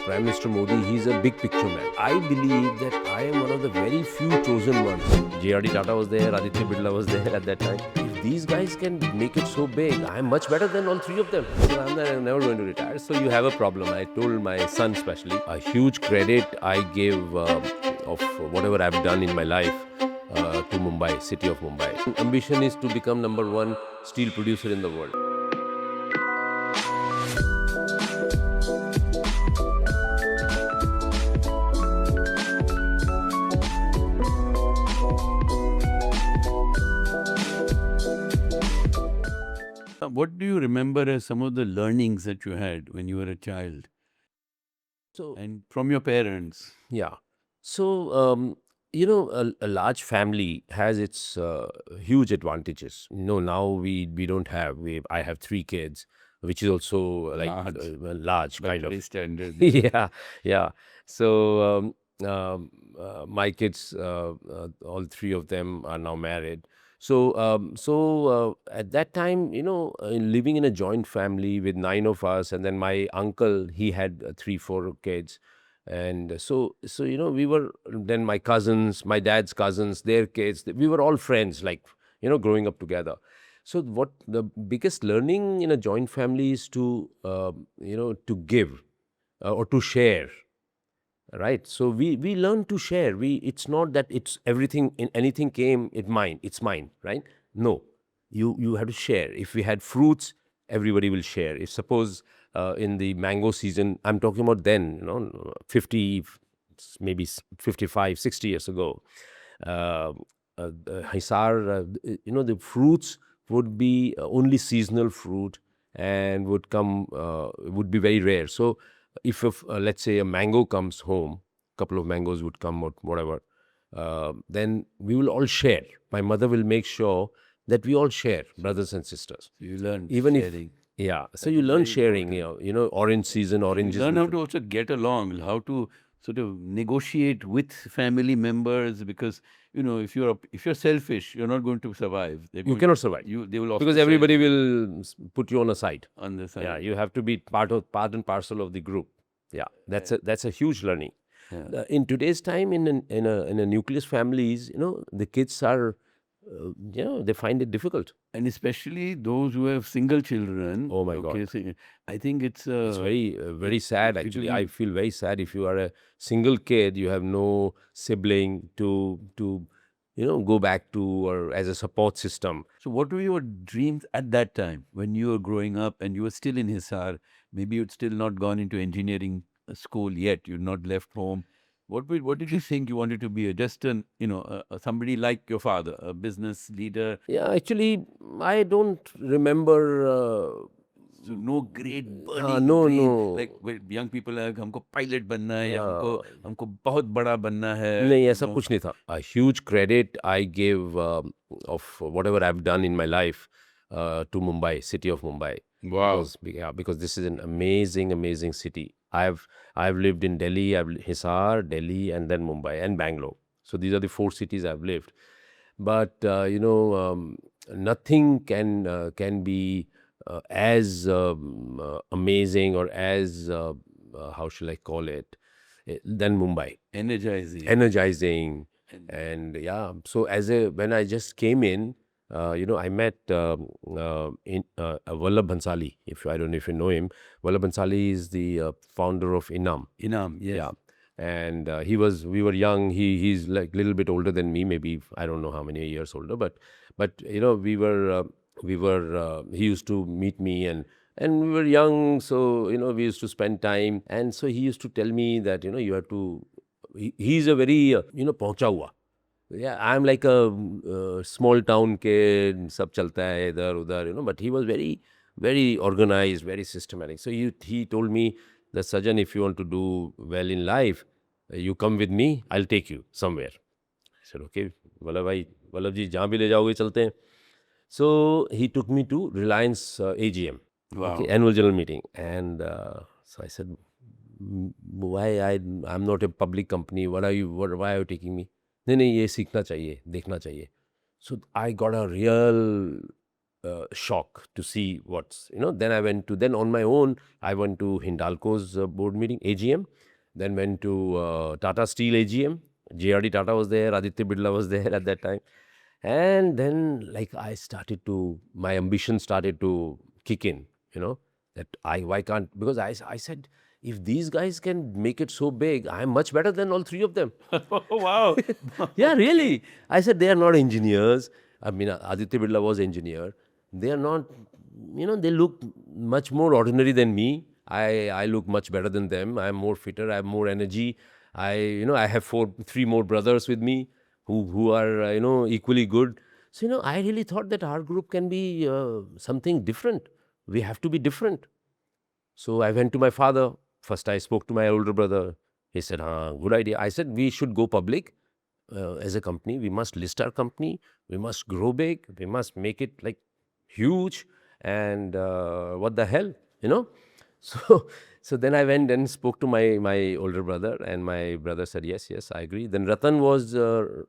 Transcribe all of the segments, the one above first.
like Prime Minister Modi, he's a big picture man. I believe that I am one of the very few chosen ones. J.R.D. Tata was there, Aditya Birla was there at that time. If these guys can make it so big, I'm much better than all three of them. So I'm never going to retire. So you have a problem. I told my son especially, a huge credit I give of whatever I've done in my life to Mumbai, city of Mumbai. Ambition is to become #1 steel producer in the world. What do you remember as some of the learnings that you had when you were a child So and from your parents? yeah. So, a large family has its huge advantages. Now we don't have. I have 3 kids, which is also like large But kind of. very standard. Yeah, yeah. So my kids, all 3 of them are now married. So at that time, living in a joint family with 9 of us, and then my uncle, he had 3, 4 kids. And so we were, then my cousins, my dad's cousins, their kids, we were all friends, like, growing up together. So what the biggest learning in a joint family is to to give or to share, right? So we learn to share. It's not that it's everything, in anything came, it's mine, right? No, you have to share. If we had fruits, everybody will share. If suppose in the mango season, I'm talking about then, 50, maybe 55, 60 years ago, Hisar, the fruits would be only seasonal fruit, and would be very rare. So if let's say a mango comes home, couple of mangoes would come, or whatever, then we will all share. My mother will make sure that we all share, brothers and sisters. You learned Even sharing. yeah, so That you is learn very sharing. important. Orange season, You oranges. learn how to also get along, how to sort of negotiate with family members, because if you're selfish, you're not going to survive. You cannot survive. They will Because ostracize everybody you will put you on a side. on the side. Yeah, you have to be part and parcel of the group. Yeah, that's a huge learning. Yeah. In today's time, in a nucleus families, the kids are, they find it difficult. And especially those who have single children. Oh my God. So I think it's It's very sad, it actually. will be- I feel very sad if you are a single kid, you have no sibling to go back to, or as a support system. So what were your dreams at that time when you were growing up and you were still in Hisar? Maybe you'd still not gone into engineering school yet. You'd not left home. What did you think you wanted to be? Just somebody like your father, a business leader. Yeah, actually, I don't remember. So no great burning No, dream. no. Like where young people are, हमको pilot बनना है या हमको बहुत बड़ा बनना है. नहीं, ऐसा कुछ नहीं था. A huge credit I give of whatever I've done in my life to Mumbai, city of Mumbai. Wow. Because this is an amazing city. I've lived in Delhi, Hisar, Delhi, and then Mumbai and Bangalore. So these are the 4 cities I've lived. But nothing can be as amazing, or as how shall I call it, than Mumbai. Energizing. And yeah, so when I just came in, I met Vallabh Bhansali. I don't know if you know him. Vallabh Bhansali is the founder of Inam. Inam, yes. Yeah. And we were young. He's like a little bit older than me, maybe, I don't know how many years older, but we were, he used to meet me, and we were young, so we used to spend time. And so he used to tell me that you have to, he's a very पहुंचा हुआ. Yeah, I'm like a small town kid, sab chalta hai idhar udhar, but he was very, very organized, very systematic. So he told me that, Sajjan, if you want to do well in life, you come with me, I'll take you somewhere. I said, okay, Vallabh ji, jahan bhi le jaoge, chalte hain. So he took me to Reliance AGM, Wow. okay, annual general meeting. And so I said, why I'm not a public company, why are you taking me? नहीं, ये सीखना चाहिए, देखना चाहिए. So I got a real shock to see what's, then then on my own, I went to Hindalco's board meeting, AGM, then went to Tata Steel AGM. JRD Tata was there, Aditya Birla was there at that time. And then, like, my ambition started to kick in, that why can't, because I said, if these guys can make it so big, I'm much better than all three of them. Wow. Yeah, Okay. really. I said, they are not engineers. I mean, Aditya Birla was engineer. They are not, they look much more ordinary than me. I look much better than them. I'm more fitter. I have more energy. I have three more brothers with me who are, equally good. So, I really thought that our group can be something different. We have to be different. So I went to my father. First, I spoke to my older brother. He said, good idea. I said, we should go public as a company. We must list our company. We must grow big. We must make it like huge. And what the hell, you know? So, so then I went and spoke to my older brother, and my brother said, yes, yes, I agree. Then Ratan was the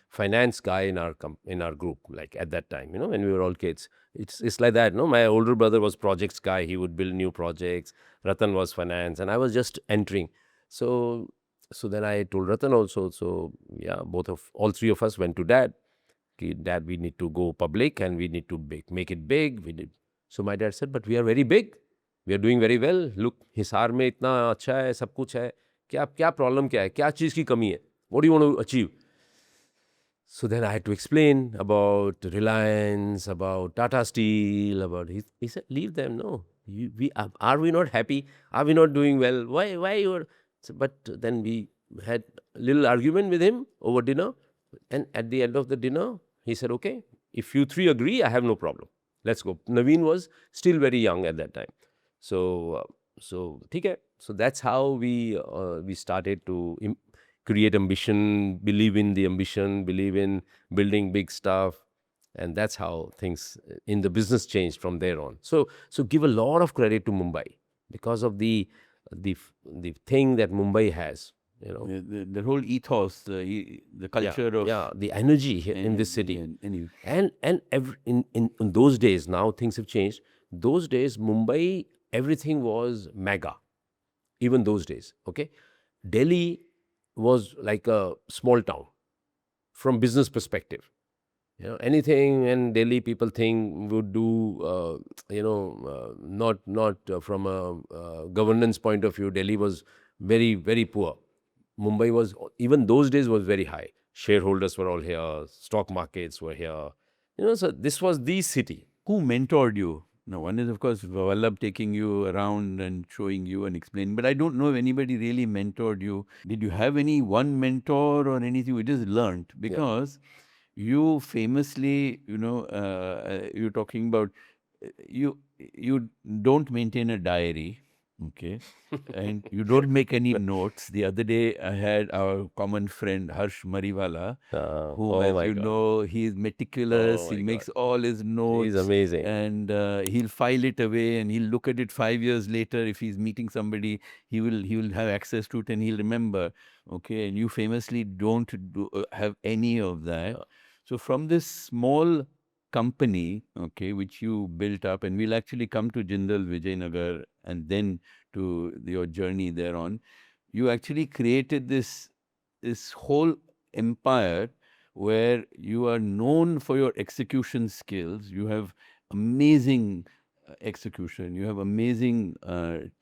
finance guy in our group, like at that time, when we were all kids. It's like that, no? My older brother was projects guy. He would build new projects. Ratan was finance, and I was just entering. So so then I told Ratan also. So yeah, all three of us went to dad. Ki, Dad, we need to go public and we need to make it big. We did. So my dad said, but we are very big. We are doing very well. Look, Hisar में इतना अच्छा है, सब कुछ है. क्या क्या problem क्या है? क्या चीज़ की कमी है? What do you want to achieve? So then I had to explain about Reliance, about Tata Steel, about he said, leave them. No, are we not happy? Are we not doing well? Why you are? So, but then we had a little argument with him over dinner, and at the end of the dinner, he said, okay, if you three agree, I have no problem. Let's go. Naveen was still very young at that time, so ठीक है. So that's how we started to create ambition, believe in the ambition, believe in building big stuff. And that's how things in the business changed from there on. So give a lot of credit to Mumbai because of the the thing that Mumbai has, The whole ethos, the yeah, culture of yeah, the energy here in this city. any. And in those days, now things have changed. Those days, Mumbai, everything was mega. Even those days, okay? Delhi was like a small town from business perspective. Anything in Delhi people think would do, not from a governance point of view. Delhi was very, very poor. Mumbai was, even those days, was very high. Shareholders were all here. Stock markets were here. So this was the city. Who mentored you? Now, one is, of course, Vallabh taking you around and showing you and explaining, but I don't know if anybody really mentored you. Did you have any one mentor or anything you just learned? Yeah. Because you famously, you're talking about you don't maintain a diary, okay, and you don't make any notes. The other day, I had our common friend Harsh Mariwala, whom, Oh as my you God. know, he's meticulous. Oh He my God. makes all his He's notes, amazing. and he'll file it away, and he'll look at it 5 years later. If he's meeting somebody, he will have access to it, and he'll remember. Okay, and you famously don't have any of that. Yeah. So from this small company, okay, which you built up, and we'll actually come to Jindal, Vijay Nagar, and then to your journey thereon, you actually created this whole empire where you are known for your execution skills. You have amazing execution. You have amazing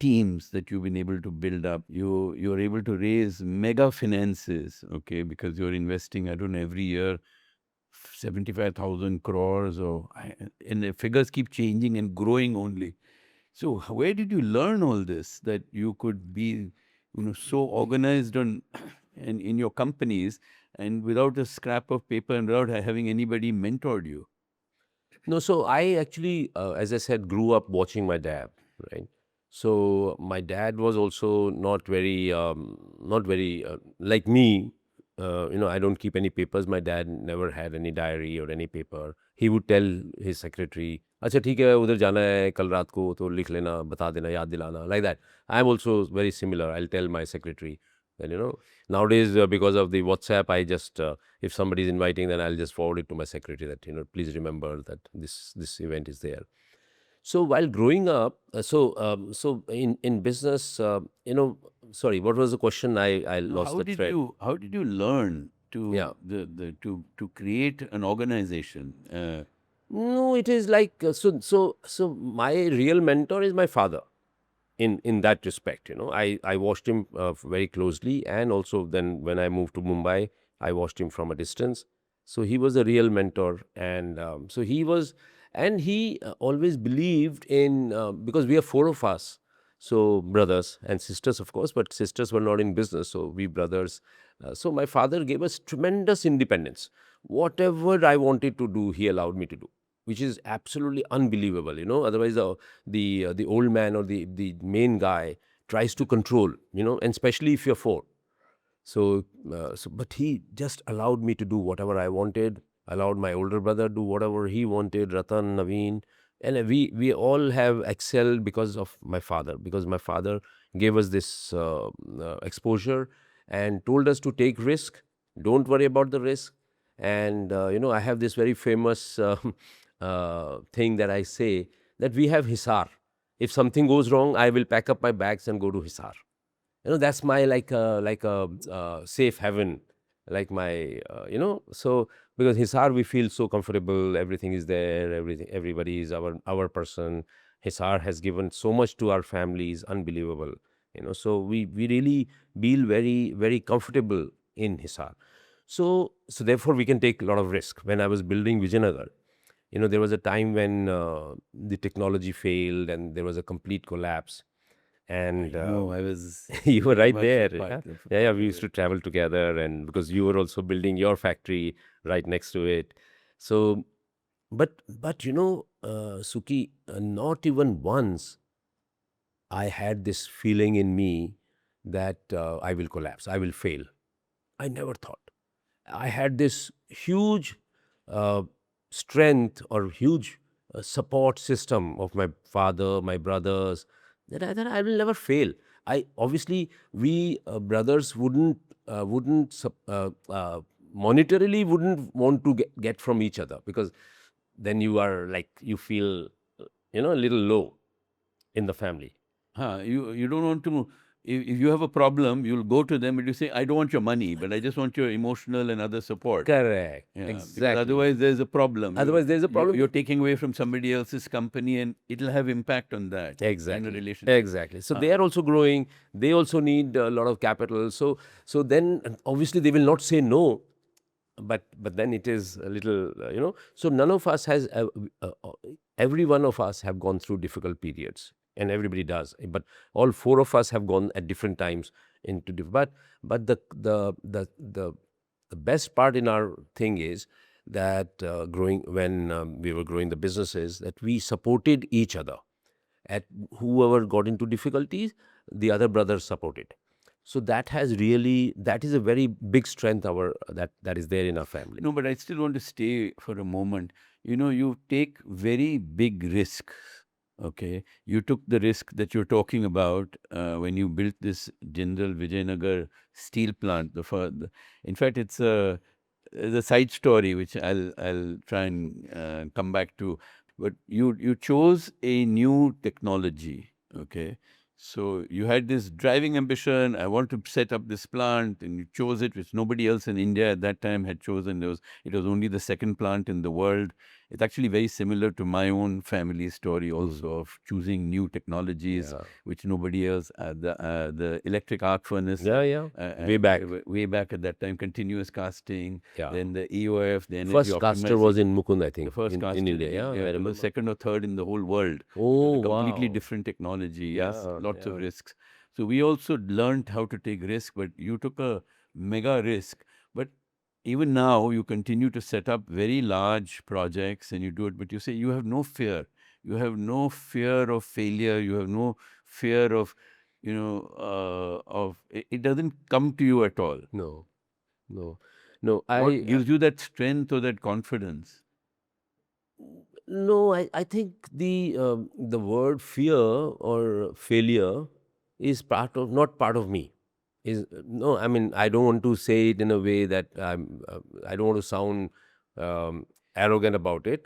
teams that you've been able to build up. You're able to raise mega finances, okay, because you're investing, I don't know, every year 75,000 crores, and the figures keep changing and growing only. So where did you learn all this that you could be, so organized on and in your companies and without a scrap of paper and without having anybody mentored you? No, so I actually, as I said, grew up watching my dad, right? So my dad was also not very like me. I don't keep any papers. My dad never had any diary or any paper. He would tell his secretary, अच्छा ठीक है उधर जाना है कल रात को तो लिख लेना बता देना याद दिलाना like that. I'm also very similar. I'll tell my secretary. And nowadays, because of the WhatsApp, I just if somebody is inviting, then I'll just forward it to my secretary that please remember that this event is there. So while growing up, so in business, sorry, what was the question? I No, lost the thread. how did you learn Yeah. to create an organization? No, it is like so. My real mentor is my father. In that respect, I watched him very closely, and also then when I moved to Mumbai, I watched him from a distance. So he was a real mentor, and so he was, and he always believed in because we are four of us, so brothers and sisters, of course, but sisters were not in business, so we brothers. So my father gave us tremendous independence. Whatever I wanted to do, he allowed me to do, which is absolutely unbelievable. Otherwise, the old man or the main guy tries to control, and especially if you're four. But he just allowed me to do whatever I wanted, allowed my older brother do whatever he wanted, Ratan, Naveen, and we all have excelled because of my father, because my father gave us this exposure and told us to take risk, don't worry about the risk. And I have this very famous thing that I say, that we have Hisar. If something goes wrong, I will pack up my bags and go to Hisar. That's my like a safe haven, like my so because Hisar, we feel so comfortable, everything is there, everybody is our person. Hisar has given so much to our families, unbelievable. So we really feel very very comfortable in Hisar. So therefore we can take a lot of risk. When I was building Vijayanagar, there was a time when the technology failed and there was a complete collapse. I And know I was you were very right much there. a Yeah? Yeah, yeah. part We of used it. to travel together, and because you were also building your factory right next to it. So, but Suki, not even once I had this feeling in me that I will collapse, I will fail. I never thought. I had this huge uh, strength or huge support system of my father, my brothers, that I will never fail. I obviously we brothers wouldn't monetarily wouldn't want to get from each other, because then you are like you feel a little low in the family. You don't want to. If you have a problem, you'll go to them and you say, "I don't want your money, but I just want your emotional and other support." Correct. Yeah, because Exactly. otherwise there's a problem. Otherwise, there's a problem. You're taking away from somebody else's company, and it'll have impact on that in a Exactly. relationship. Exactly. So they are also growing. They also need a lot of capital. So then obviously they will not say no, but then it is a little So none of us has every one of us have gone through difficult periods, and everybody does. But all four of us have gone at different times into but the best part in our thing is that growing when we were growing the businesses, that we supported each other. At whoever got into difficulties, the other brothers supported. So that is a very big strength that is there in our family. No, but I still want to stay for a moment. You take very big risks. Okay, you took the risk that you're talking about when you built this Jindal Vijayanagar steel plant. In fact, it's a side story which I'll try and come back to. But you chose a new technology. Okay, so you had this driving ambition. I want to set up this plant, and you chose it, which nobody else in India at that time had chosen. It was only the second plant in the world. It's actually very similar to my own family story also of choosing new technologies, Yeah. which nobody else. The electric arc furnace, Yeah, yeah. Way back. way back at that time, continuous casting, Yeah. then the EOF, the energy First caster was optimizing. in Mukund, I The think, first in caster India. in Yeah, I India, it was remember. second or third in the whole world. It was a Oh, completely wow. different technology. Yes, Yeah, lots of yeah. risks. So we also learned how to take risk, but you took a mega risk. But even now, you continue to set up very large projects and you do it, but you say you have no fear. You have no fear of failure. You have no fear of, it doesn't come to you at all. No, no, no. What gives you that strength or that confidence? No, I think the word fear or failure is not part of me. is no, I mean, I don't want to say it in a way that I don't want to sound arrogant about it,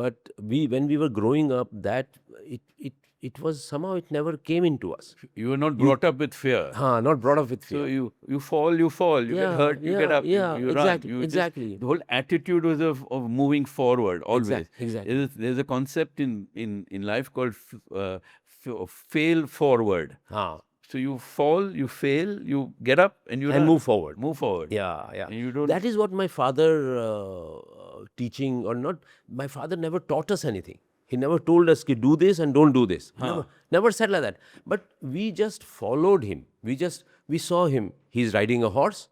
but when we were growing up, that it was somehow it never came into us. You were not You, brought up with fear. not brought up with So fear. you fall, you fall, you get Yeah, hurt, you get yeah, up, yeah, you run. exactly, You just exactly, the whole attitude was of moving forward always. exactly. There's a concept in life called fail forward. Ah, So you fall, you fail, you get up, and you and run. move forward. Move forward. Yeah, yeah. And you don't. That is what my father teaching or not. My father never taught us anything. He never told us, "Ki, do this and don't do this." Huh. Never said like that. But we just followed him. We saw him. He's riding a horse.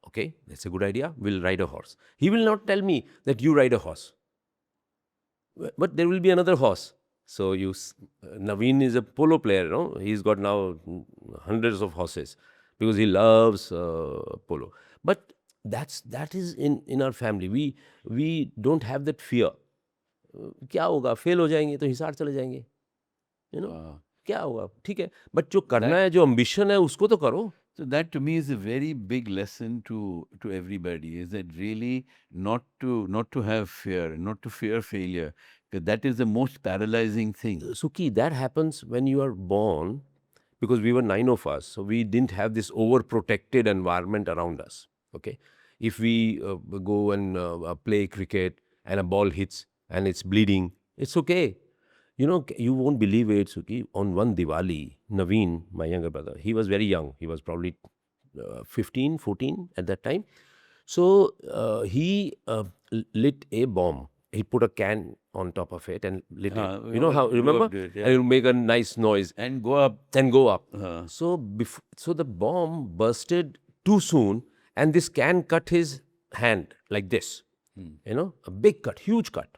Okay, that's a good idea. We'll ride a horse. He will not tell me that you ride a horse. But there will be another horse. So Naveen is a polo player, no? He's got now hundreds of horses because he loves polo. But that is in our family. We don't have that fear. क्या होगा, fail हो जाएंगे तो हिसार चले जाएंगे, you know, Uh, क्या होगा, ठीक है, बट जो करना that है, जो ambition है, उसको तो करो. So that to me is a very big lesson to everybody. Is that really not to have fear, not to fear failure, because that is the most paralyzing thing. Suki, that happens when you are born, because we were 9 of us, so we didn't have this overprotected environment around us. Okay, if we go and play cricket and a ball hits and it's bleeding, it's okay. You know, you won't believe it, Suki. On one Diwali, Naveen, my younger brother, he was very young. He was probably 15, 14 at that time. So he lit a bomb. He put a can on top of it and lit it. We You know all how, grew remember? up to it, And yeah. it will make a nice noise And go up. and go up. Uh, So the bomb bursted too soon, and this can cut his hand like this. You know, a big cut, huge cut.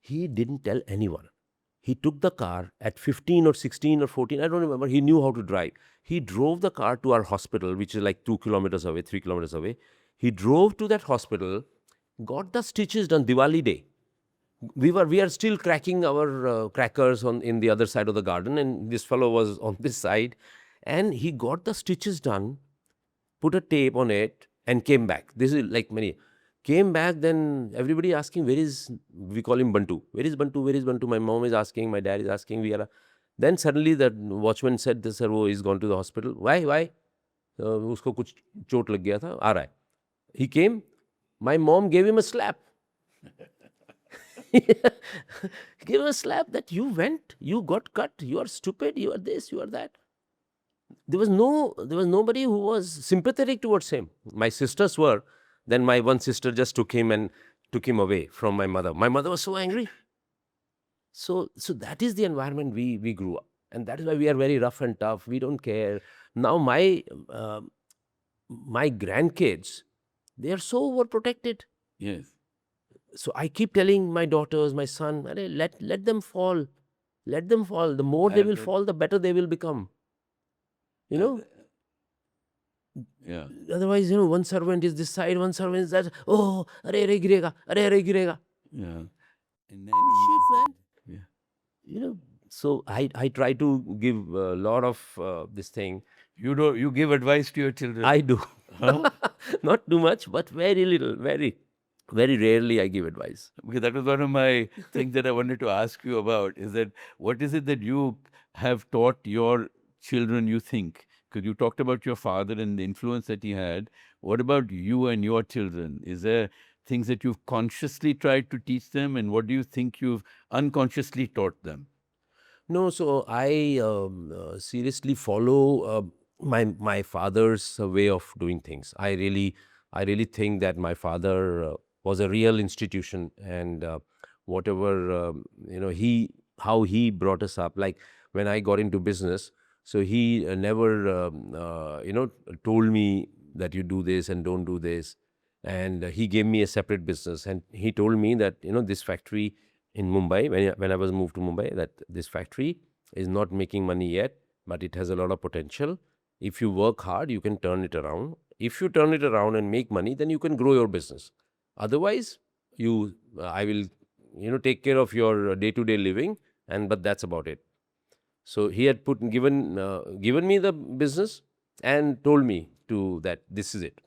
He didn't tell anyone. He took the car at 15 or 16 or 14, I don't remember. He knew how to drive. He drove the car to our hospital, which is like 2 kilometers away, 3 kilometers away. He drove to that hospital, got the stitches done Diwali day. We are still cracking our crackers on in the other side of the garden, and this fellow was on this side, and he got the stitches done, put a tape on it, and came back. This is like many. Came back, then everybody asking, where is, we call him Bantu. Where is Bantu? Where is Bantu? My mom is asking, my dad is asking, we are. Then suddenly the watchman said, sir, वो is gone to the hospital. Why? Why? उसको कुछ चोट लग गया था, आ रहा है. He came. My mom gave him a slap. Give him a slap that you went, you got cut, you are stupid, you are this, you are that. There was nobody who was sympathetic towards him. My sisters were. Then my one sister just took him and took him away from my mother. My mother was so angry. So that is the environment we grew up, and that is why we are very rough and tough. We don't care. Now my grandkids, they are so overprotected. yes. So I keep telling my daughters, my son, "Arey, let them fall. Let them fall. The more they will fall, the better they will become. You know, Yeah. otherwise, one servant is this side, one servant is that. Oh, arey girega, arey girega. Yeah. And then Bullshit, man. yeah. So I try to give a lot of this thing. You give advice to your children. I do. Huh? Not too much, but very little, very rarely I give advice. Because that was one of my things that I wanted to ask you about, is that what is it that you have taught your children, you think? Because you talked about your father and the influence that he had. What about you and your children? Is there things that you've consciously tried to teach them, and what do you think you've unconsciously taught them? No, so I seriously follow my father's way of doing things. I really think that my father was a real institution, and whatever he how he brought us up. Like when I got into business, so he never told me that you do this and don't do this, and he gave me a separate business, and he told me that this factory in Mumbai, when I was moved to Mumbai, that this factory is not making money yet, but it has a lot of potential. If you work hard, you can turn it around. If you turn it around and make money, then you can grow your business. Otherwise, I will, take care of your day-to-day living, but that's about it. So he had given me the business, and told me to that this is it.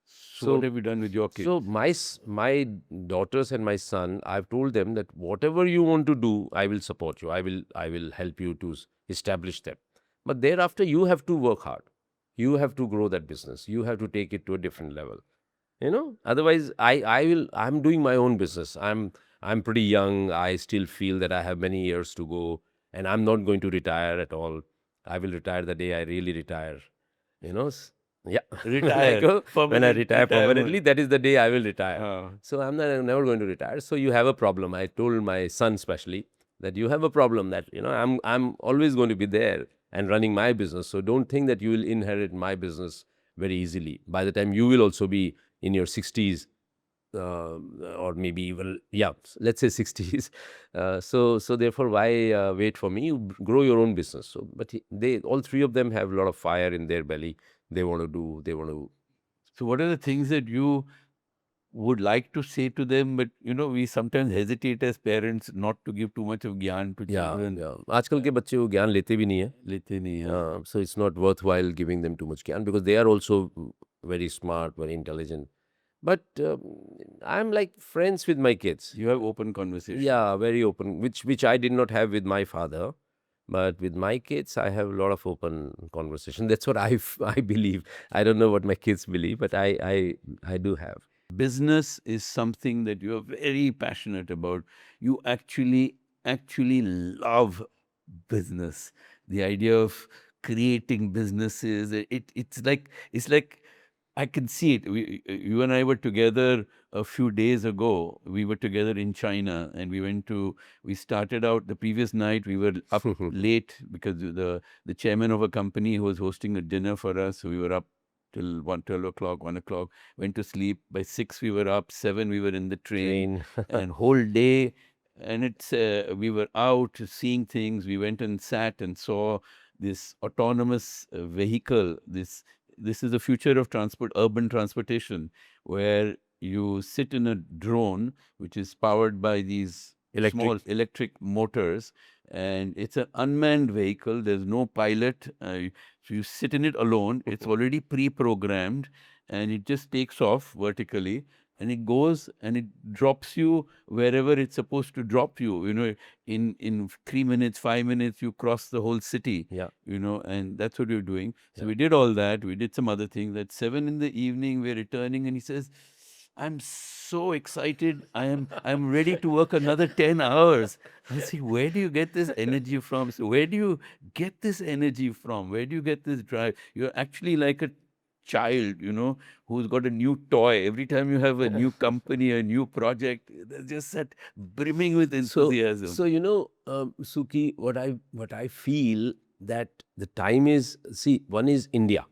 So what So have you done with your so kids? my daughters and my son, I've told them that whatever you want to do, I will support you. I will help you to establish them. But thereafter, you have to work hard. You have to grow that business. You have to take it to a different level. Otherwise, I'm doing my own business. I'm pretty young. I still feel that I have many years to go, and I'm not going to retire at all. I will retire the day I really retire. Yeah. when I Retire, go when I permanent retire permanently, retirement. that is the day I will retire. Uh, So I'm never going to retire. So you have a problem. I told my son especially that you have a problem, that I'm always going to be there and running my business. So don't think that you will inherit my business very easily. By the time you will also be in your 60s, or maybe even, yeah, let's say 60s. So therefore, why wait for me? You grow your own business. So but they all three of them have a lot of fire in their belly. They want to. so what are the things that you would like to say to them, but we sometimes hesitate as parents not to give too much of gyan to या children. या आजकल के बच्चे वो ज्ञान लेते भी नहीं है. लेते नहीं हैं. So it's not worthwhile giving them too much ज्ञान, because they are also very smart, very intelligent. But I'm like friends with my kids. You have open conversation. Yeah, very open, which I did not have with my father. But with my kids, I have a lot of open conversation. That's what I believe. I don't know what my kids believe, but I do have. Business is something that you are very passionate about. You actually love business. The idea of creating businesses, it's like I can see it. You and I were together a few days ago. We were together in China, and we started out the previous night. We were up late because the chairman of a company who was hosting a dinner for us. So we were up till 12 o'clock, 1 o'clock. Went to sleep. By 6 we were up. 7 we were in the train, Train. and whole day. And we were out seeing things. We went and sat and saw this autonomous vehicle. This is the future of urban transportation, where you sit in a drone which is powered by these Electric. small electric motors, and it's an unmanned vehicle. There's no pilot. So you sit in it alone. It's already pre-programmed, and it just takes off vertically, and it goes and it drops you wherever it's supposed to drop you. In 3 minutes, 5 minutes, you cross the whole city. Yeah. And that's what we're doing. So Yeah. we did all that. We did some other things. At 7 in the evening, we're returning, and he says, I'm so excited. I'm ready to work another 10 hours. I say, where do you get this energy from? So where do you get this energy from? Where do you get this drive? You're actually like a child, who's got a new toy. Every time you have a new company, a new project, there's just that brimming with So, enthusiasm. so Suki, what I feel, that the time is, see, one is India.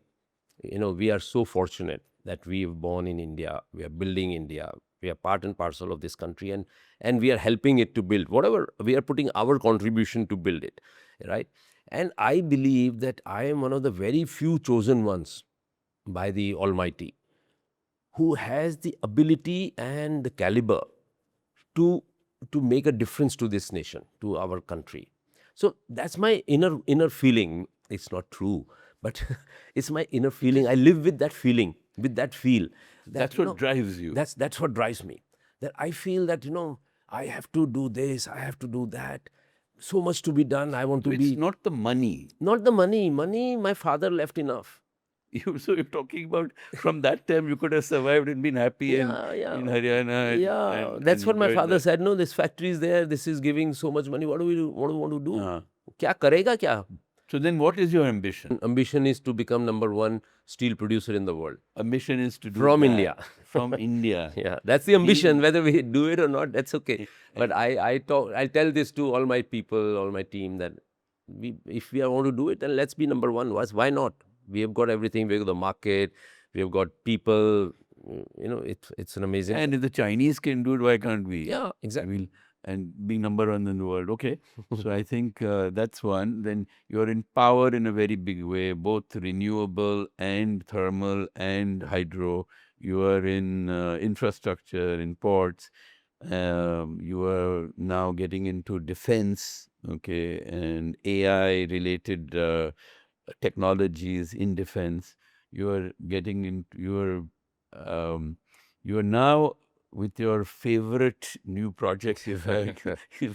We are so fortunate that we were born in India. We are building India. We are part and parcel of this country, and we are helping it to build. Whatever, we are putting our contribution to build it, right? And I believe that I am one of the very few chosen ones by the Almighty who has the ability and the caliber to make a difference to this nation, to our country. So that's my inner feeling. It's not true, but it's my inner feeling. I live with that feeling, with that feel. That's what drives you. That's what drives me. That I feel that I have to do this, I have to do that. So much to be done. I want So to it's be not the money. not the money. Money, my father left enough. So you're talking about from that time you could have survived and been happy in Yeah. Haryana Yeah, and that's what my enjoyed father that. said. No, this factory is there. This is giving so much money. What do we do? What do we want to do? Uh, क्या करेगा क्या? so then what is your ambition? Ambition is to become number one steel producer in the world Ambition is to do from that. India. From India. Yeah, that's the ambition. Being- Whether we do it or not, that's okay. Eh, But I tell this to all my people, all my team, that if we want to do it, then let's be number one. Why not? We have got everything. We have got the market. We have got people. It's an amazing. And if the Chinese can do it, why can't we? Yeah, exactly. And being number one in the world. Okay. So I think that's one. Then you're in power in a very big way, both renewable and thermal and hydro. You are in infrastructure, in ports. You are now getting into defense, okay, and AI related technologies in defense. You are getting into um, you are now with your favorite new project, if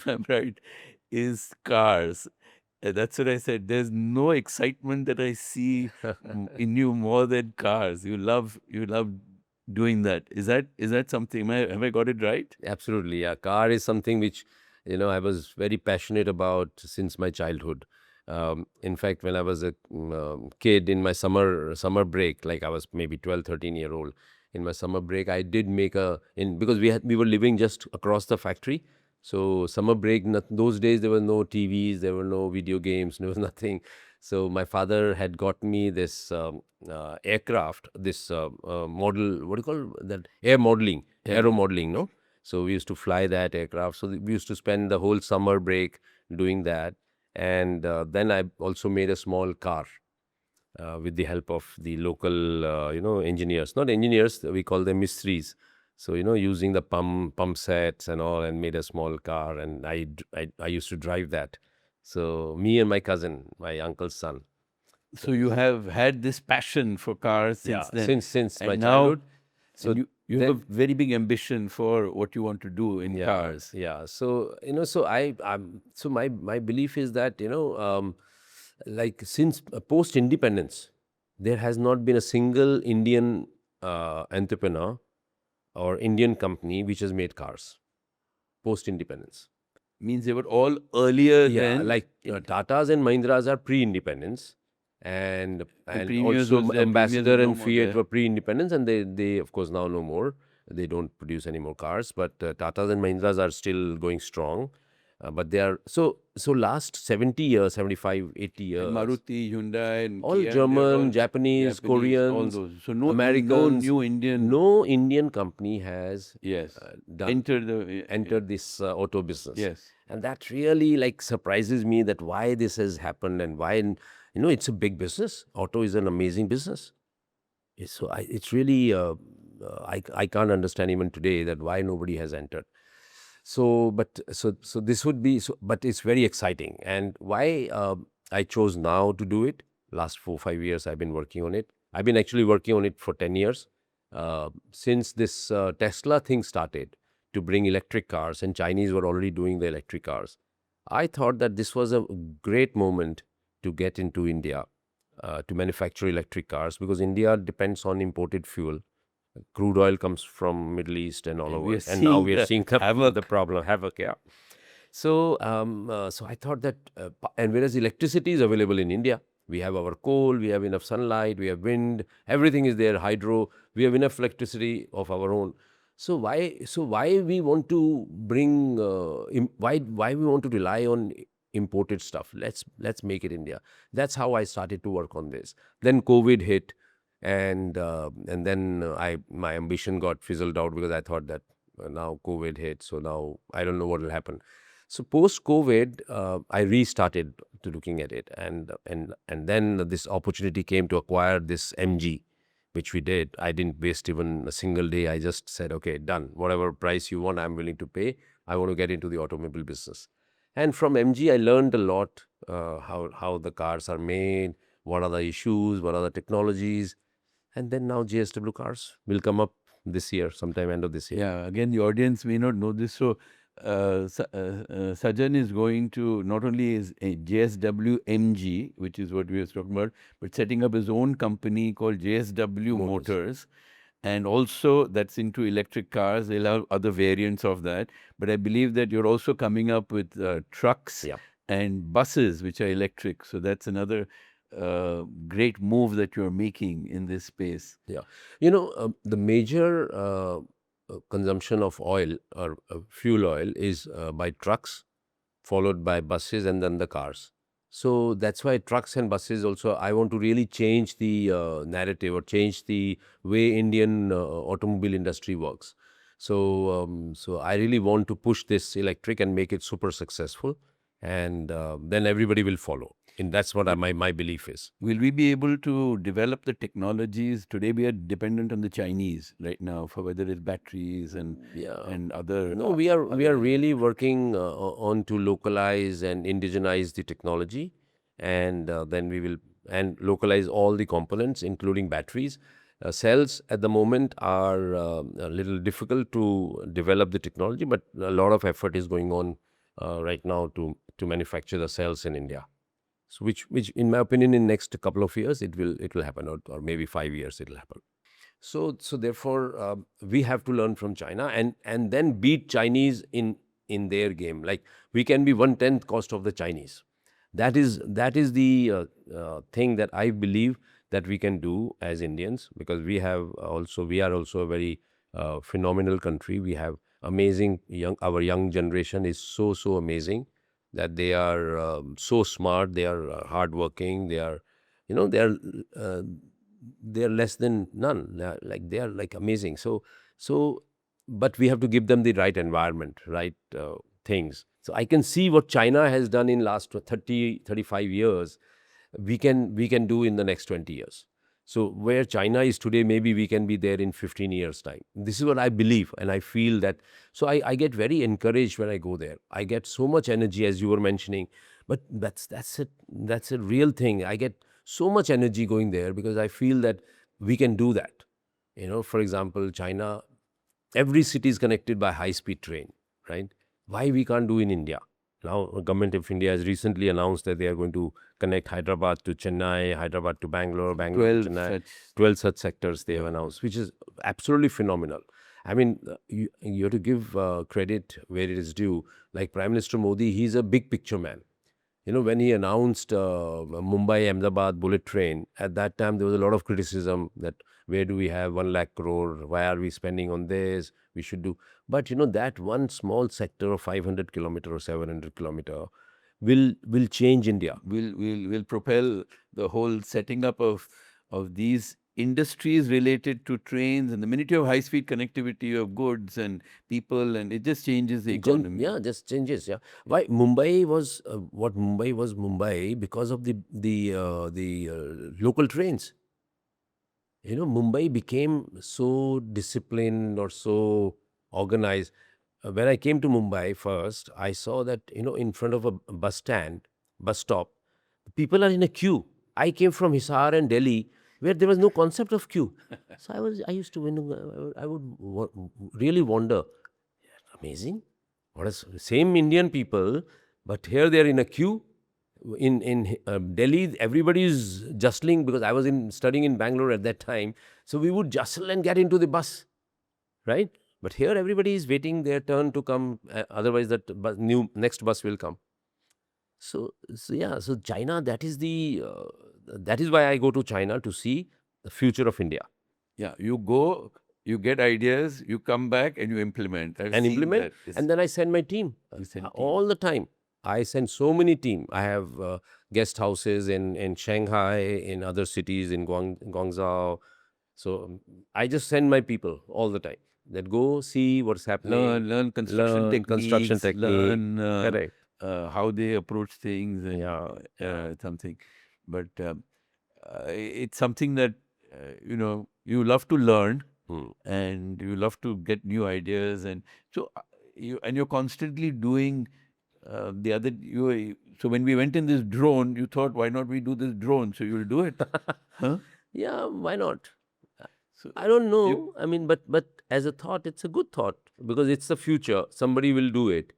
I'm right, is cars. That's what I said. There's no excitement that I see in you more than cars. You love doing that. Is that something? Have I got it right? Absolutely, yeah. Car is something which, I was very passionate about since my childhood. In fact, when I was a kid in my summer break, like I was maybe 12, 13 year old, in my summer break, I did make because we were living just across the factory. So summer break, those days there were no TVs, there were no video games, there was nothing. So my father had got me this aircraft, this model, what do you call that? Aero Yeah. modeling, no? So we used to fly that aircraft. So we used to spend the whole summer break doing that. And then I also made a small car with the help of the local, engineers. Not engineers, we call them mistris. So, using the pump sets and all, and made a small car. And I used to drive that. So me and my cousin, my uncle's son. So you have had this passion for cars Yeah, since then, since my and now, childhood. and So you have a very big ambition for what you want to do in yeah, cars. yeah. So so my belief is that like since post independence, there has not been a single Indian entrepreneur or Indian company which has made cars post independence. Means they were all earlier Yeah, than like Tatas and Mahindras are pre-independence, and and Premiers also was there. Premiers Ambassador is no and more Fiat there. were pre-independence, and they of course now no more. They don't produce any more cars, but Tatas and Mahindras are still going strong. But they are so last 70 years, 75, 80 And years, Maruti, Hyundai, and all Kia, they're German, all Japanese, Japanese. All Koreans, those. So no Americans, new Indian. no Indian company has Yes, done enter the entered this auto business. yes. And that really like surprises me, that why this has happened, and why, it's a big business. Auto is an amazing business. It's really I can't understand even today that why nobody has entered. So this would be but it's very exciting. And why I chose now to do it. Last 4 5 years I've been working on it. I've been actually working on it for 10 years, since this Tesla thing started to bring electric cars, and Chinese were already doing the electric cars. I thought that this was a great moment to get into India, to manufacture electric cars, because India depends on imported fuel. Crude oil comes from Middle East and all And we are over, and now seeing we are the seeing the havoc. problem havoc. Yeah. So I thought that, and whereas electricity is available in India, we have our coal, we have enough sunlight, we have wind, everything is there, hydro, we have enough electricity of our own. So why we want to bring, why we want to rely on imported stuff? Let's make it India. That's how I started to work on this. Then COVID hit, and then I my ambition got fizzled out, because I thought that now COVID hit, so now I don't know what will happen. So post COVID, I restarted to looking at it, and then this opportunity came to acquire this MG, which we did. I didn't waste even a single day. I just said, okay, done. Whatever price you want, I'm willing to pay. I want to get into the automobile business. And from MG, I learned a lot, how the cars are made, what are the issues, what are the technologies, and then now JSW cars will come up this year, sometime end of this year. Yeah, again, the audience may not know this. So, Sajjan is going to not only is a JSW MG, which is what we were talking about, but setting up his own company called JSW Motors. Motors. And also, that's into electric cars. They'll have other variants of that. But I believe that you're also coming up with trucks Yeah. and buses, which are electric. So, that's another great move that you're making in this space. Yeah. The major consumption of oil, or fuel oil, is by trucks, followed by buses, and then the cars. So that's why trucks and buses also, I want to really change the narrative, or change the way Indian automobile industry works. So I really want to push this electric and make it super successful, and then everybody will follow. And that's what my belief is. Will we be able to develop the technologies? Today, we are dependent on the Chinese right now for whether it's batteries Yeah. and other No, we are other. really working on to localize and indigenize the technology, and then we will and localize all the components, including batteries. Cells at the moment are a little difficult to develop the technology, but a lot of effort is going on right now to manufacture the cells in India. So which in my opinion, in next couple of years it will happen, or maybe 5 years it will happen. So therefore, we have to learn from China, and then beat Chinese in their game. Like, we can be 1/10 cost of the Chinese. That is the thing that I believe that we can do as Indians, because we are also a very phenomenal country. We have amazing our young generation is so amazing, that they are so smart, they are hardworking, they are, they are uh, they are less than none. They are like amazing. So, but we have to give them the right environment, right things. So I can see what China has done in last 30-35 years. We can do in the next 20 years. So where China is today, maybe we can be there in 15 years time. This is what I believe, and I feel that. So I get very encouraged when I go there. I get so much energy, as you were mentioning. But that's a real thing. I get so much energy going there, because I feel that we can do that. For example, China, every city is connected by high speed train, right? Why we can't do in India? Now government of India has recently announced that they are going to connect Hyderabad to Chennai, Hyderabad to Bangalore, Bangalore to 12 Chennai. such. 12 such sectors they have Yeah. announced, which is absolutely phenomenal. I mean, you have to give credit where it is due. Like Prime Minister Modi, he's a big picture man. When he announced Mumbai Ahmedabad bullet train, at that time there was a lot of criticism that, where do we have 1 lakh crore? Why are we spending on this? We should do. But that one small sector of 500 kilometer or 700 kilometer will change India. Will propel the whole setting up of these industries related to trains. And the minute you have high speed connectivity of goods and people, and it just changes the economy. Yeah, just changes. Yeah, why Mumbai was what Mumbai was Mumbai, because of the local trains. Mumbai became so disciplined or so organized. When I came to Mumbai first, I saw that, in front of a bus stop, people are in a queue. I came from Hisar and Delhi, where there was no concept of queue. So I used to, I would really wonder, amazing. What is same Indian people, but here they are in a queue. In Delhi, everybody is jostling, because I was in studying in Bangalore at that time. So we would jostle and get into the bus, right? But here everybody is waiting their turn to come. Otherwise, that new next bus will come. So yeah. So China, that is why I go to China, to see the future of India Yeah, you go, you get ideas, you come back and you implement. I've and seen implement. that. And then I send my team You send team. all the time. I send so many team. I have guest houses in Shanghai, in other cities, in Guangzhou. So I just send my people all the time, that go see what's happening, Learn construction learn construction techniques, technique. learn Correct. how they approach things, and Yeah, yeah. something. But it's something that you love to learn, Hmm. and you love to get new ideas, and so you're constantly doing the other you. So when we went in this drone, you thought, why not we do this drone? So you'll do it, huh? Yeah, why not? So I don't you know. I mean, but as a thought, it's a good thought, because it's the future. Somebody will do it.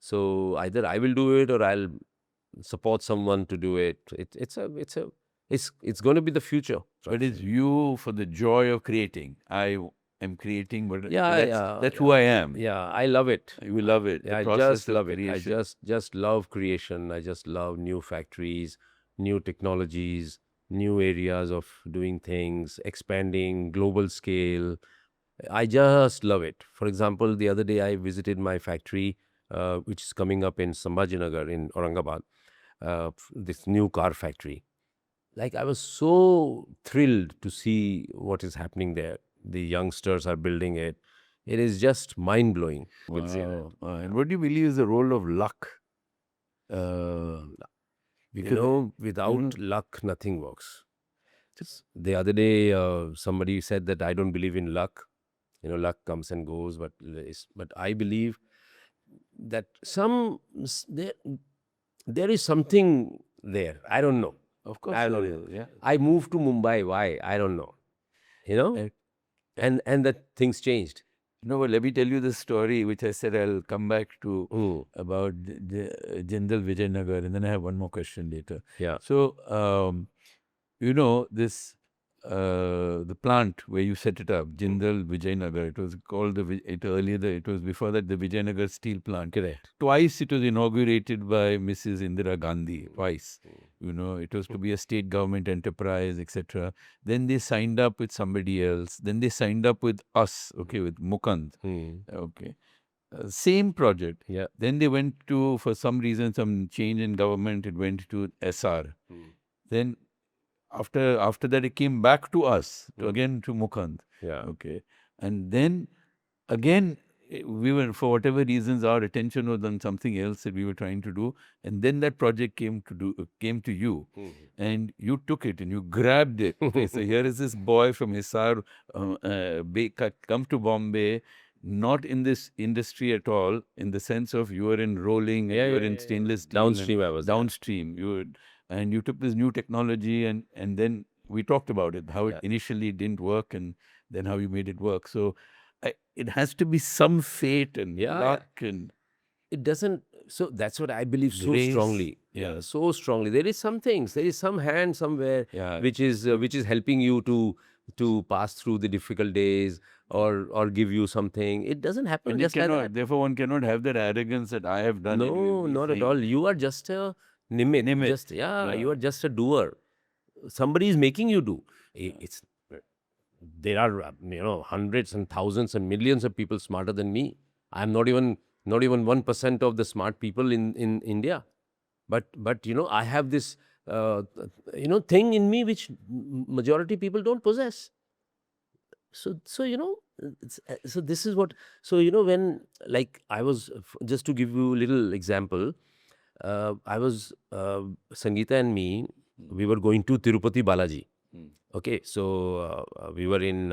So either I will do it, or I'll support someone to do it. It's going to be the future. But Trust it's me. you for the joy of creating. Am creating, but Yeah, that's yeah, who I am. yeah. I love it. You love it, the Yeah, I process just of love it. I creation. just love creation. I just love new factories, new technologies, new areas of doing things, expanding, global scale. I just love it. For example, the other day I visited my factory, which is coming up in Sajjan Nagar in Aurangabad, this new car factory. Like, I was so thrilled to see what is happening there. The youngsters are building it. It is just mind blowing. We'll say that. Wow. And what do you believe is the role of luck? Uh, because Without mhm. luck, nothing works. The other day, somebody said that I don't believe in luck. Luck comes and goes, but I believe that there is something there. I don't know. Of course I there don't is. know. Yeah. I moved to Mumbai. Why? I don't know. You know, Uh, and that things changed. No, but let me tell you the story, which I said I'll come back to Mm, about Jindal Vijay Nagar, and then I have one more question later. yeah, So, this the plant where you set it up, Jindal Vijay Nagar. It was called it was before that the Vijay Nagar steel plant. correct. Twice it was inaugurated by Mrs. Indira Gandhi. Twice, it was to be a state government enterprise, etc. Then they signed up with somebody else. Then they signed up with us. Okay, with Mukand. Mm, Okay, same project. yeah. Then they went to, for some reason, some change in government. It went to SR. Mm, Then after that, it came back to us, mm, again to Mukand. yeah. Okay, and then again we were, for whatever reasons, our attention was on something else that we were trying to do, and then that project came to you, and you took it and you grabbed it. Okay, so here is this boy from Hisar, come to Bombay, not in this industry at all, in the sense of you were in rolling and Yeah, you yeah, were in yeah, yeah. stainless steel and Downstream, I was there. downstream. And you took this new technology, and then we talked about it, how it Yeah, initially didn't work, and then how you made it work. So it has to be some fate and yeah, yeah. luck and It doesn't. So that's what I believe so grace. strongly. Yeah, Yeah, so strongly. There is some things. There is some hand somewhere yeah. which is helping you to pass through the difficult days, or give you something. It doesn't happen And you just like that. cannot, therefore, one cannot have that arrogance that I have done it with No, these not at things. all. You are just a nimit. Name it. Just yeah, Yeah. you are just a doer. Somebody is making you do. It's there are hundreds and thousands and millions of people smarter than me. I'm not even 1% of the smart people in India. But I have this thing in me which majority people don't possess. So so this is what. So when, like, I was, just to give you a little example, I was, Sangeeta and me, we were going to Tirupati Balaji. Okay, so we were in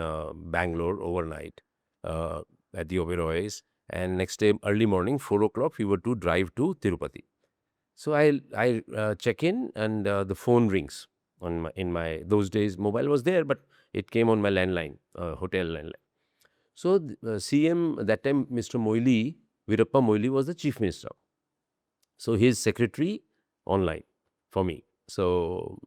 Bangalore overnight, uh, at the Oberois, and next day early morning 4 o'clock we were to drive to Tirupati. So I check in, and the phone rings on my those days mobile was there, but it came on my landline, hotel landline. So CM that time, Mr. Moili, Virappa Moili, was the chief minister. So his secretary online for me. So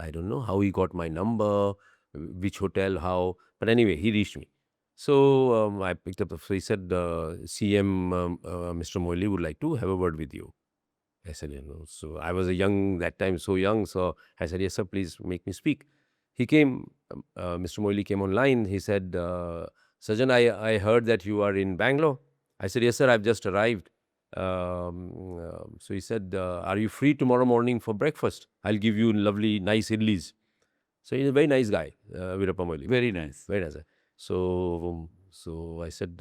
I don't know how he got my number, which hotel, how. But anyway, he reached me. So I picked up the. So he said, CM, Mr. Moili would like to have a word with you. I said, So I was a young that time, so young. So I said, yes, sir, please make me speak. He came. Mr. Moili came online. He said, Sajjan, I heard that you are in Bangalore. I said, yes, sir, I've just arrived. So he said, are you free tomorrow morning for breakfast? I'll give you lovely, nice idlis. So he's a very nice guy, Virappa Moili. Very nice. Very nice. So I said,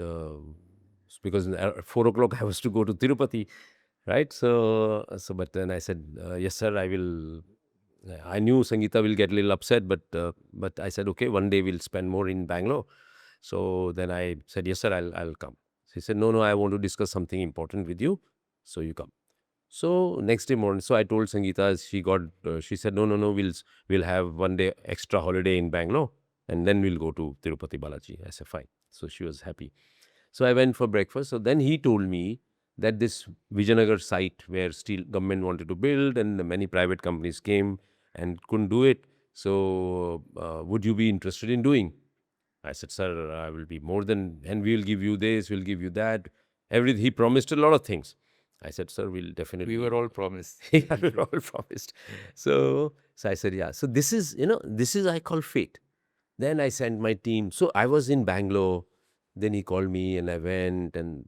because at 4 o'clock I was to go to Tirupati, right? But then I said, yes, sir, I will. I knew Sangeeta will get a little upset, but I said, okay, one day we'll spend more in Bangalore. So then I said, yes, sir, I'll come. So he said, no, I want to discuss something important with you. So you come. So next day morning, so I told Sangeeta, she said, no, we'll have one day extra holiday in Bangalore, and then we'll go to Tirupati Balaji. I said, fine. So she was happy. So I went for breakfast. So then he told me that this Vijayanagar site where steel government wanted to build, and many private companies came and couldn't do it. So would you be interested in doing? I said, sir, I will be more than, and we'll give you this, we'll give you that. Everything. He promised a lot of things. I said, sir, we'll We definitely. were all promised. Yeah, we all promised. So I said, yeah. So this is I call fate. Then I sent my team. So I was in Bangalore. Then he called me, and I went, and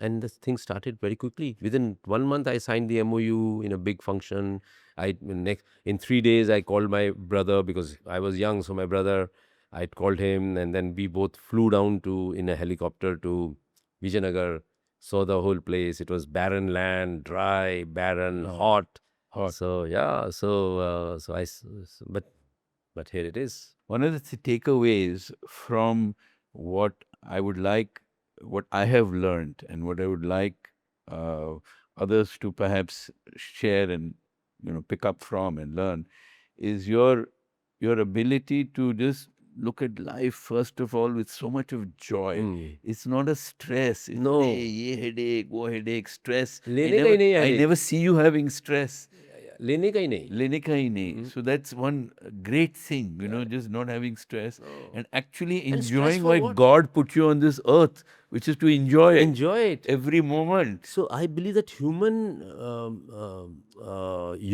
and the thing started very quickly. Within 1 month, I signed the MOU in a big function. In 3 days, I called my brother because I was young. So my brother, I called him, and then we both flew down to in a helicopter to Vijayanagar. Saw the whole place. It was barren land, dry, barren, Oh, hot. hot. So yeah, but here it is. One of the takeaways from what I would like, what I have learned, and what I would like uh, others to perhaps share and pick up from and learn is your ability to just look at life first of all with so much of joy. Hmm. It's not a stress. It's No, hey, ye headache, wo headache, stress. I लेने का ही never नहीं है I headache. never see you having stress. लेने का ही नहीं. लेने का ही नहीं. Mhm. So that's one great thing, Yeah. just not having stress No. and actually And stress enjoying for why what? God put you on this earth, which is to enjoy Enjoy it. every moment. So I believe that human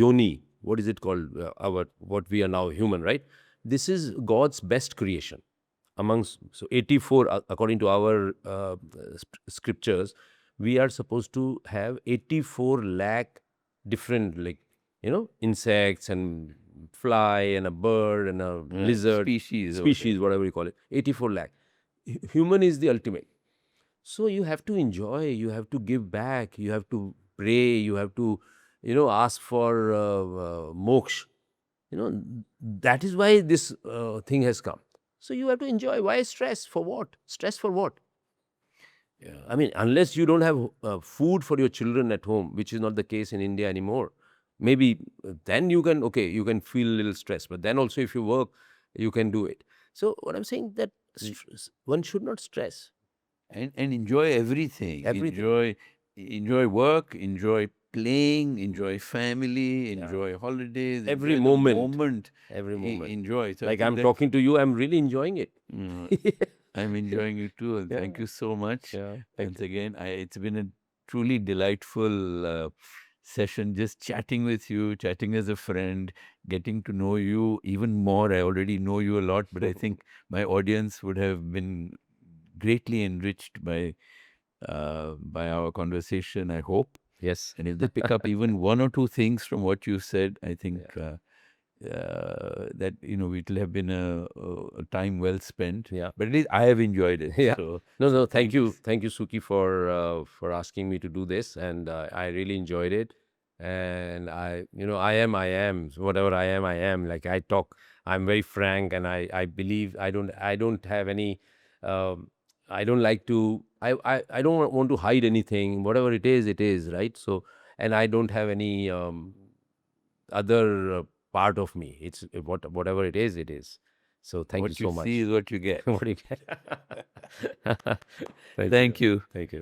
yoni, what is it called? Our what we are now human, right? This is God's best creation. Amongst so 84, according to our scriptures, we are supposed to have 84 lakh different, like, insects and fly and a bird and a lizard Species or species, whatever. whatever you call it. 84 lakh. Human is the ultimate. So you have to enjoy, you have to give back, you have to pray, you have to, ask for moksha. That is why this thing has come. So you have to enjoy. Why stress? For what? Stress for what? Yeah. I mean, unless you don't have food for your children at home, which is not the case in India anymore, maybe then you can feel a little stress. But then also, if you work, you can do it. So what I'm saying that one should not stress And enjoy everything. everything. Enjoy work, enjoy playing, enjoy family, Yeah. enjoy holidays, Every enjoy the moment, moment. every moment. Enjoy. So I Like think I'm that's talking to you, I'm really enjoying it. uh, I'm enjoying it too. And thank Yeah, you so much yeah. Thank once you. again. It's been a truly delightful session, just chatting with you, chatting as a friend, getting to know you even more. I already know you a lot, but I think my audience would have been greatly enriched by our conversation, I hope. Yes. And if they pick up even one or two things from what you said, I think Yeah. that it will have been a time well spent. Yeah. But at least I have enjoyed it. Yeah. So No, so no. thanks. Thank you, Suki, for asking me to do this, and I really enjoyed it. And I am. So whatever I am, I am. Like I talk, I'm very frank, and I believe I don't have any. Um, I don't like to. I don't want to hide anything. Whatever it is, right? So, and I don't have any other part of me. It's whatever it is, it is. So thank you What you so see much. is what you get. What do you Thank you. Thank you. Thank you.